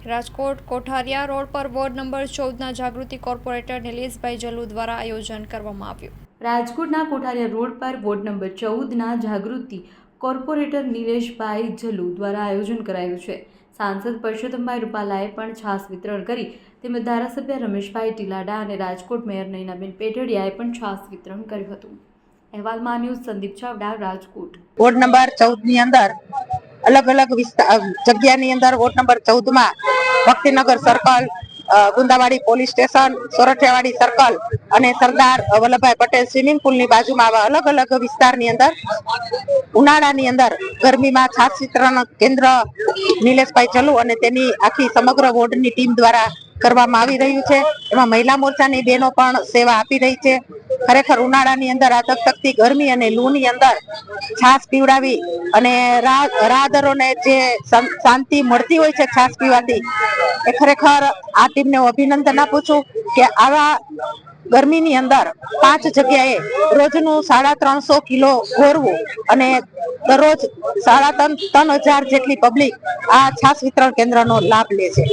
રાજકોટ કોઠારિયા road પર ward number 14ના જાગૃતિ corporator નિલેશભાઈ જલુ દ્વારા આયોજન કરવામાં આવ્યું। રાજકોટના કોઠારિયા રોડ પર વોર્ડ નંબર 14ના જાગૃતિ કોર્પોરેટર નિલેશભાઈ જલુ દ્વારા આયોજન કરાયું છે। સાંસદ પરસોત્તમભાઈ રૂપાલાએ પણ છાસ વિતરણ કરી તેમજ ધારાસભ્ય રમેશભાઈ ટીલાડા અને રાજકોટ મેયર નયનાબેન પેઢડિયાએ પણ છાસ વિતરણ કર્યું હતું। અહેવાલમાં news Sandeep Chavda, Rajkot. Ward number 14 ની અંદર अलग अलग जग्यानी अंदर वोट नंबर 14 में Bhaktinagar circle, Gundawadi police station, Sorathiyawadi circle अने सरदार वल्लभभाई पटेल स्विमिंग पूल नी बाजू में अलग अलग विस्तारनी अंदर उनाळानी अंदर गर्मी में छास वितरण केन्द्र निलेशभाई जलु अने तेनी आखी समग्र वोर्ड नी टीम द्वारा करवामां आवी रह्युं छे। एमां महिला मोर्चानी बहनों पण सेवा आपी रही छे। खरेखर उनाळानी अंदर आ तकतकती गरमी अने लूनी अंदर छास पीवडावी अने राहदारोने जे शांति मळती होय छे छास पीवाथी ए खरेखर आ टीमने હું અભિનંદન આપું છું કે આવા ગરમીની અંદર 5 જગ્યાએ રોજનું 350 કિલો ઘોરવું અને દરરોજ 3,500 જેટલી પબ્લિક આ છાસ વિતરણ કેન્દ્રનો લાભ લે છે।